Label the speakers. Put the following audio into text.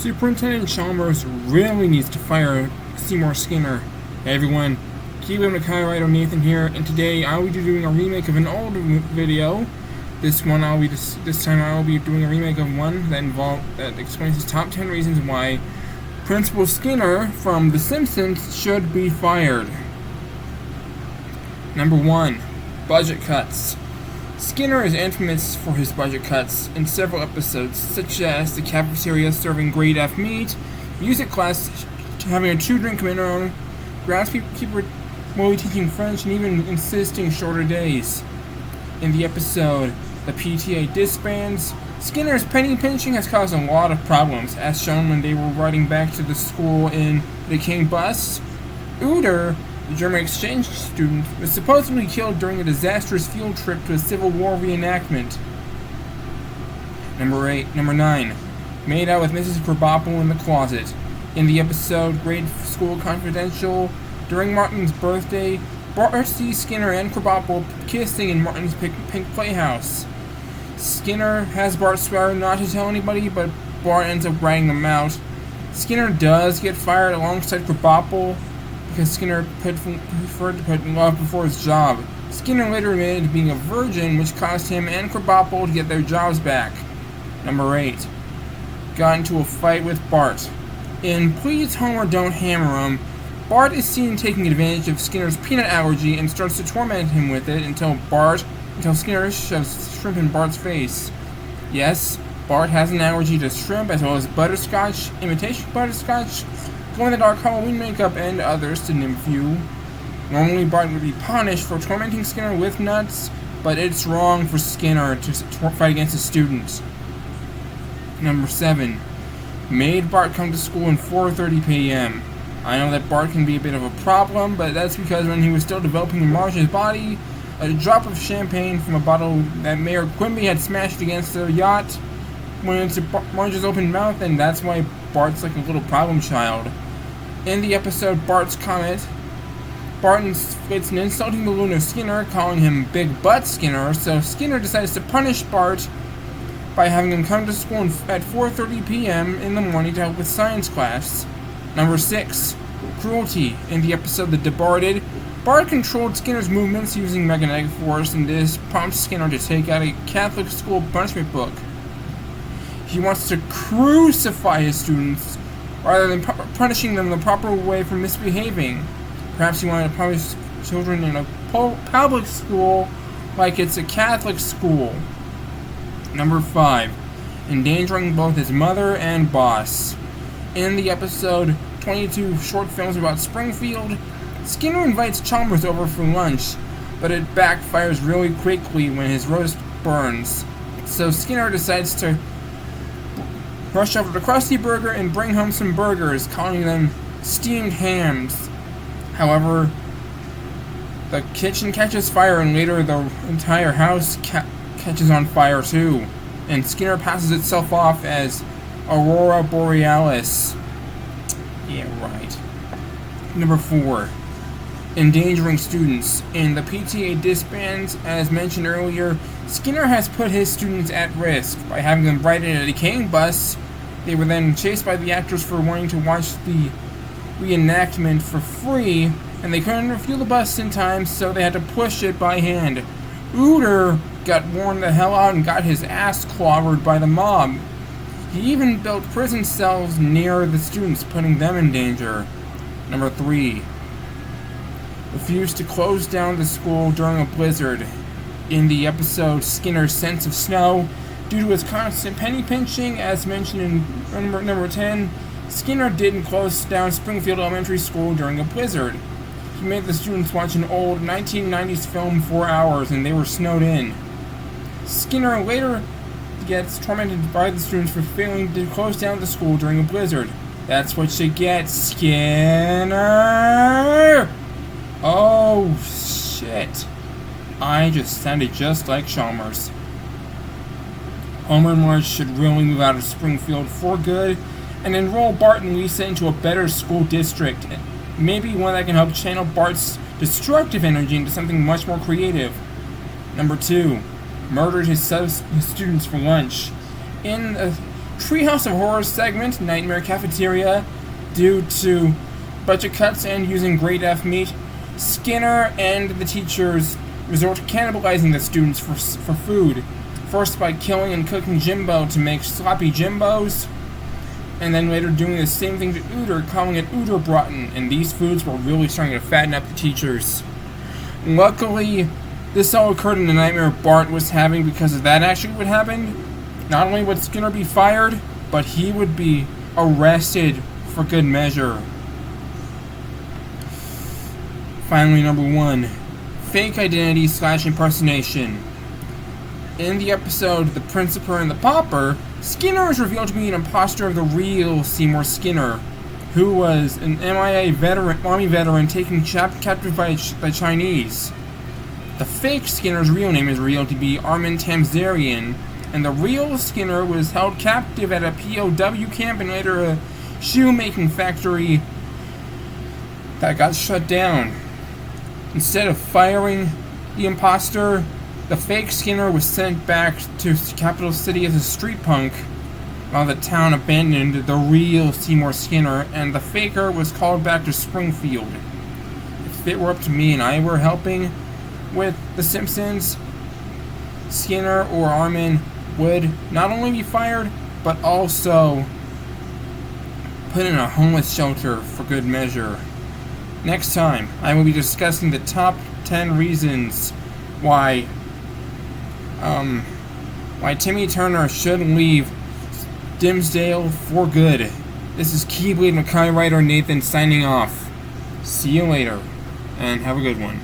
Speaker 1: Superintendent Chalmers really needs to fire Seymour Skinner. Hey everyone, Keelan McKay, Nathan here, and today I will be doing a remake of an old video. This time I will be doing a remake of one that explains the top 10 reasons why Principal Skinner from The Simpsons should be fired. Number 1. Budget cuts. Skinner is infamous for his budget cuts in several episodes, such as the cafeteria serving grade F meat, music class having a 2-drink minimum, groundskeeper only teaching French, and even insisting shorter days. In the episode, the PTA disbands. Skinner's penny pinching has caused a lot of problems, as shown when they were riding back to the school in the King bus. Uder, the German exchange student, was supposedly killed during a disastrous field trip to a Civil War reenactment. Number 9. Made out with Mrs. Krabappel in the closet. In the episode Grade School Confidential, during Martin's birthday, Bart sees Skinner and Krabappel kissing in Martin's pink playhouse. Skinner has Bart swear not to tell anybody, but Bart ends up writing them out. Skinner does get fired alongside Krabappel, because Skinner preferred to put love before his job. Skinner later admitted to being a virgin, which caused him and Krabappel to get their jobs back. Number 8. Got into a fight with Bart. In Please Homer, Don't Hammer Him, Bart is seen taking advantage of Skinner's peanut allergy and starts to torment him with it until Skinner shoves shrimp in Bart's face. Yes, Bart has an allergy to shrimp as well as butterscotch, imitation butterscotch, glow-in-the-dark Halloween makeup, and others, to name a few. Normally, Bart would be punished for tormenting Skinner with nuts, but it's wrong for Skinner to fight against a student. Number 7. Made Bart come to school at 4:30 p.m. I know that Bart can be a bit of a problem, but that's because when he was still developing to enlarge his body, a drop of champagne from a bottle that Mayor Quimby had smashed against the yacht went into Marge's open mouth, and that's why Bart's like a little problem child. In the episode Bart's Comet, Bart inflates an insulting balloon of Skinner, calling him Big Butt Skinner, so Skinner decides to punish Bart by having him come to school at 4:30 p.m. in the morning to help with science class. Number 6. Cruelty. In the episode The Departed, Bart controlled Skinner's movements using magnetic force, and this prompts Skinner to take out a Catholic school punishment book. He wants to crucify his students rather than punishing them the proper way for misbehaving. Perhaps he wanted to punish children in a public school like it's a Catholic school. Number 5. Endangering both his mother and boss. In the episode 22 Short Films About Springfield, Skinner invites Chalmers over for lunch, but it backfires really quickly when his roast burns. So Skinner decides to rush over to Krusty Burger and bring home some burgers, calling them steamed hams. However, the kitchen catches fire, and later the entire house catches on fire too, and Skinner passes itself off as Aurora Borealis. Yeah, right. Number 4. Endangering students. In the PTA disbands, as mentioned earlier, Skinner has put his students at risk by having them ride in a decaying bus. They were then chased by the actors for wanting to watch the reenactment for free, and they couldn't refuel the bus in time, so they had to push it by hand. Uder got worn the hell out and got his ass clobbered by the mob. He even built prison cells near the students, putting them in danger. Number 3. Refused to close down the school during a blizzard. In the episode Skinner's Sense of Snow, due to his constant penny pinching, as mentioned in number 10, Skinner didn't close down Springfield Elementary School during a blizzard. He made the students watch an old 1990s film 4 hours, and they were snowed in. Skinner later gets tormented by the students for failing to close down the school during a blizzard. That's what you get, Skinner! Oh, shit. I just sounded just like Chalmers. Homer and Marge should really move out of Springfield for good and enroll Bart and Lisa into a better school district. Maybe one that can help channel Bart's destructive energy into something much more creative. Number 2. Murdered his students for lunch. In Treehouse of Horror segment, Nightmare Cafeteria. Due to budget cuts and using grade F meat, Skinner and the teachers resort to cannibalizing the students for food. First by killing and cooking Jimbo to make sloppy Jimbos, and then later doing the same thing to Uter, calling it Uterbraten, and these foods were really starting to fatten up the teachers. Luckily, this all occurred in the nightmare Bart was having because if that actually would happen, not only would Skinner be fired, but he would be arrested for good measure. Finally, number 1. Fake identity / impersonation. In the episode The Principal and the Pauper, Skinner is revealed to be an imposter of the real Seymour Skinner, who was an MIA Army veteran taken captive by the Chinese. The fake Skinner's real name is revealed to be Armin Tamzarian, and the real Skinner was held captive at a POW camp and later a shoemaking factory that got shut down. Instead of firing the imposter, the fake Skinner was sent back to the capital city as a street punk, while the town abandoned the real Seymour Skinner, and the faker was called back to Springfield. If it were up to me and I were helping with The Simpsons, Skinner or Armin would not only be fired, but also put in a homeless shelter for good measure. Next time, I will be discussing the top 10 reasons why Timmy Turner should leave Dimsdale for good. This is Keyblade Mackay writer Nathan signing off. See you later, and have a good one.